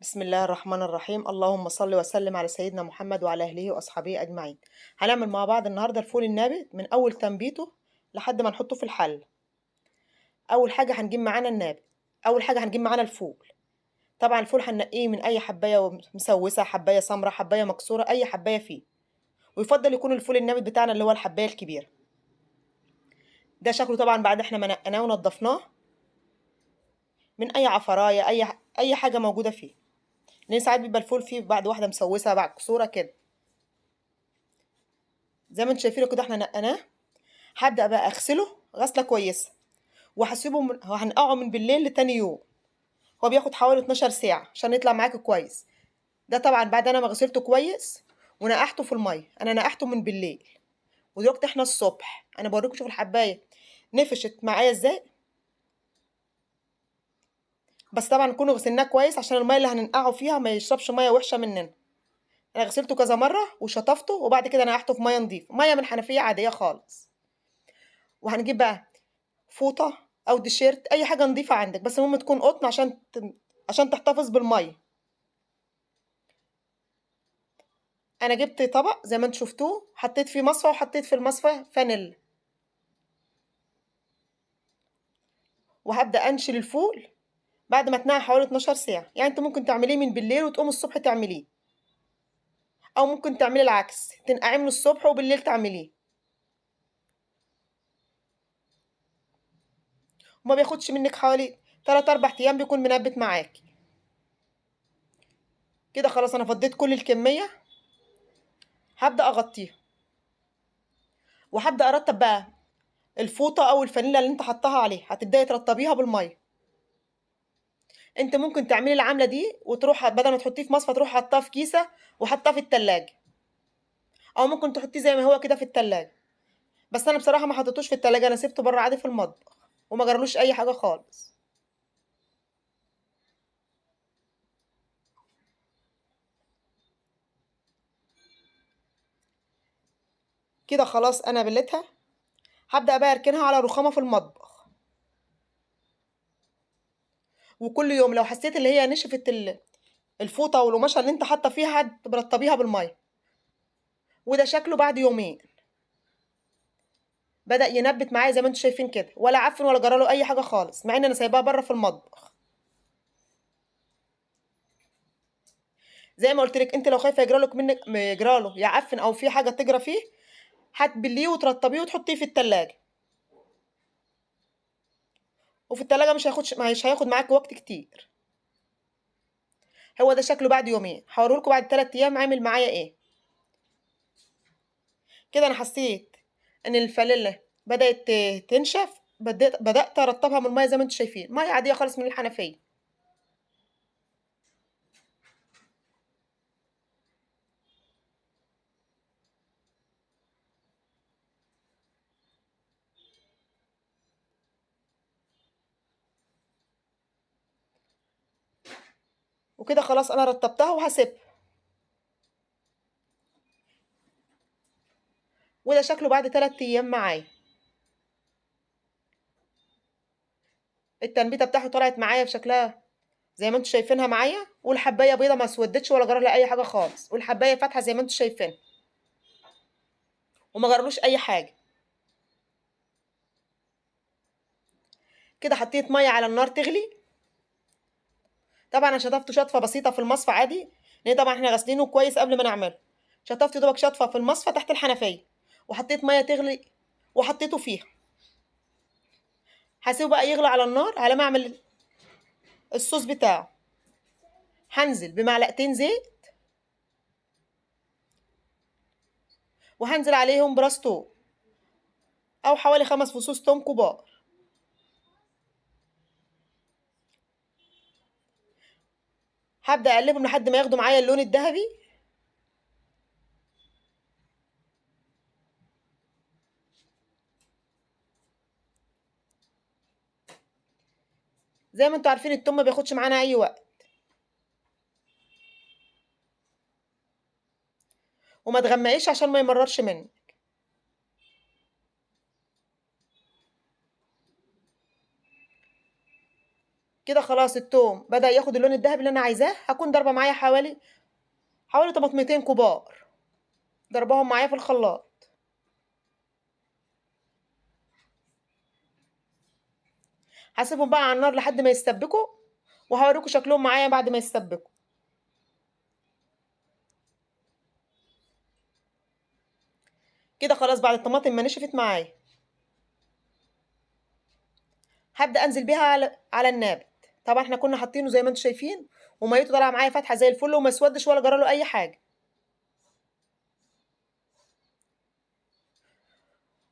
بسم الله الرحمن الرحيم. اللهم صل وسلم على سيدنا محمد وعلى اهله واصحابه اجمعين. هنعمل مع بعض النهارده الفول النابت من اول تنبيته لحد ما نحطه في الحل. اول حاجه هنجيب معانا النابت. اول حاجه هنجيب معانا الفول. طبعا الفول هننقيه من اي حبايه مسوسه، حبايه سمراء، حبايه مكسوره، اي حبايه فيه. ويفضل يكون الفول النابت بتاعنا اللي هو الحبايه الكبيره. ده شكله طبعا بعد احنا ما نقناه ونضفناه من اي عفرايه، اي حاجه موجوده فيه، لان ساعات بيبقى الفول فيه بعد واحده مسوسه بعد كسوره كده. زي ما انتم شايفين كده احنا نقناه. هبدأ بقى أغسله غسلة كويسة، وهنقعه من بالليل لتاني يوم. هو بياخد حوالي 12 ساعة عشان يطلع معاك كويس. ده طبعا بعد أنا ما غسلته كويس ونقعته في المية. أنا نقعته من بالليل ودلوقتي احنا الصبح. أنا بوريكم شوف الحباية نفشت معايا ازاي. بس طبعا نكون غسلناه كويس عشان المية اللي هننقعه فيها ما يشربش مية وحشة مننا. أنا غسلته كذا مرة وشطفته، وبعد كده نقعته في مية نضيفة، مية من حنفية عادية خالص. وهنجيب بقى فوطة أو تيشيرت، أي حاجة نضيفة عندك، بس المهم تكون قطن عشان تحتفظ بالمية. أنا جبت طبق زي ما انتوا شفتوه، حطيت فيه مصفى وحطيت في المصفى فانيلا. وهبدأ أنشل الفول بعد ما تنقع حوالي 12 ساعة. يعني انت ممكن تعمليه من بالليل وتقوم الصبح تعمليه، أو ممكن تعملي العكس، تنقعيه من الصبح وبالليل تعمليه. وما بياخدش منك حوالي 3 4 أيام بيكون منبت معاكي. كده خلاص أنا فضيت كل الكمية. هبدأ أغطيها وهبدأ أرطب بقى الفوطة أو الفانيلا اللي انت حطها عليه. هتبدأي ترطبيها بالمية. انت ممكن تعملي العملة دي وتروح بدل ما تحطيه في مصفى تروح حطاه في كيسة وحطاه في التلاجة، او ممكن تحطيه زي ما هو كده في التلاجة. بس انا بصراحة ما حطيتوش في التلاجة، انا سبته بره عادي في المطبخ وما جرالوش اي حاجة خالص. كده خلاص انا بليتها. هبدأ بقى اركنها على رخامة في المطبخ. وكل يوم لو حسيت اللي هي نشفت الفوطة والقماشة اللي انت حاطة فيها هترطبيها بالمية. وده شكله بعد يومين بدأ ينبت معايا زي ما انتوا شايفين كده، ولا عفن ولا جراله اي حاجة خالص، مع ان انا سايباها بره في المطبخ. زي ما قلت لك، انت لو خايفه يجرالك منك يجراله يعفن او في حاجه تجرى فيه، هتبليه وترطبيه وتحطيه في التلاجة. وفي التلاجة مش هياخد معاك وقت كتير. هو ده شكله بعد يومين. هوريلكوا بعد 3 ايام عامل معايا ايه. كده انا حسيت ان الفانيلا بدأت تنشف. بدأت ارطبها من المية زي ما انتوا شايفين، مية عادية خالص من الحنفية. وكده خلاص انا رطبتها وهسيبها. وده شكله بعد 3 ايام معايا. التنبيته بتاعته طلعت معايا بشكلها زي ما انتوا شايفينها معايا، والحبايه بيضه ما اسودتش ولا جرى لها اي حاجه خالص، والحبايه فاتحه زي ما انتوا شايفين وما جرالوش اي حاجه. كده حطيت ميه على النار تغلي. طبعا انا شطفته شطفه بسيطه في المصفى عادي، لان طبعا احنا غاسلينه كويس قبل ما نعمله. شطفت دوبك شطفه في المصفى تحت الحنفيه، وحطيت ميه تغلي وحطيته فيها. هسيبه بقى يغلي على النار على ما اعمل الصوص بتاعه. هنزل بمعلقتين زيت، وهنزل عليهم براس توم او حوالي 5 فصوص توم كبار. هبدا اقلبهم لحد ما ياخدوا معايا اللون الذهبي. زي ما انتوا عارفين التوم ما بياخدش معانا اي وقت. وما تغمقيش عشان ما يمررش منك. كده خلاص التوم بدأ ياخد اللون الذهبي اللي انا عايزاه. هكون ضاربه معايا حوالي طماطميتين كبار، ضربهم معايا في الخلاط. هسيبهم بقى على النار لحد ما يتسبكوا، وهوريكم شكلهم معايا بعد ما يتسبكوا. كده خلاص بعد الطماطم ما نشفت معايا، هبدأ انزل بيها على النابت. طبعا احنا كنا حاطينه زي ما انتم شايفين، وميته طالعه معايا فاتحه زي الفل، وما اسودش ولا جراله اي حاجه.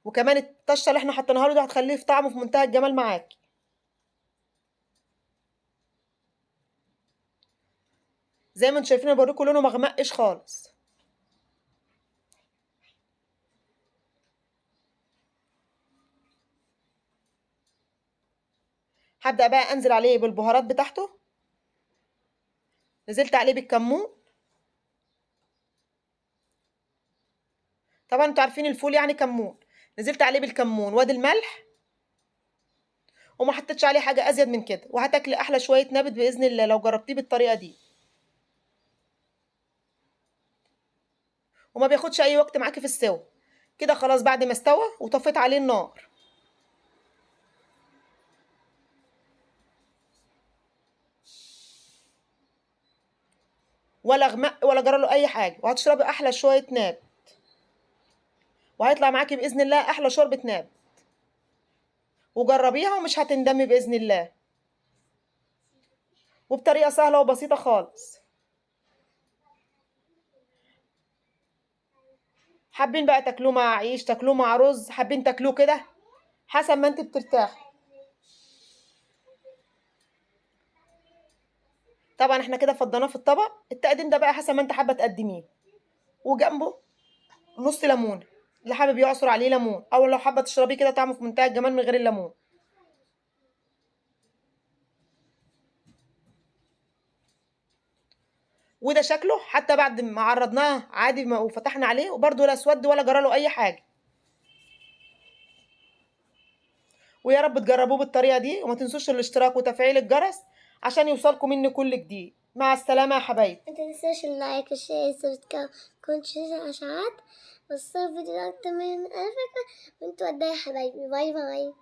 وكمان الطشه اللي احنا حطيناها له دي هتخليه في طعمه في منتهى الجمال معاكي. زي ما انتم شايفين انا بوريكم لونه مغمقش خالص. هبدأ بقى انزل عليه بالبهارات بتاعته. نزلت عليه بالكمون، طبعا انتوا عارفين الفول يعني كمون. نزلت عليه بالكمون وادي الملح، وما حطيتش عليه حاجه ازيد من كده. وهتاكلي احلى شويه نبت باذن الله لو جربتيه بالطريقه دي، وما بياخدش اي وقت معاكي في السوا. كده خلاص بعد ما استوى وطفيت عليه النار، ولا غمق ولا جراله اي حاجه. وهتشربي احلى شويه ناب، وهيطلع معاكي باذن الله احلى شوربه ناب. وجربيها ومش هتندمي باذن الله، وبطريقه سهله وبسيطه خالص. حابين بقى تاكلوه مع عيش، تاكلوه مع رز، حابين تاكلوه كده، حسب ما انت بترتاحي. طبعا احنا كده فضيناه في الطبق. التقديم ده بقى حسب ما انت حابه تقدميه. وجنبه نص ليمون، اللي حابب يعصر عليه ليمون، او لو حابه تشربيه كده طعمه في منتهى الجمال من غير الليمون. وده شكله حتى بعد ما عرضناه عادي وفتحنا عليه، وبرده لا اسود ولا جراله اي حاجه. ويا رب تجربوه بالطريقه دي، وما تنسوش الاشتراك وتفعيل الجرس عشان يوصلكم مني كل جديد. مع السلامه يا حبايبي. ما تنساش اللايك والشير والسبسكرايب، كنت تشوفوا اشعارات وصلوا فيديو اكتر من 1000 وانتوا قد يا حبايبي. باي باي.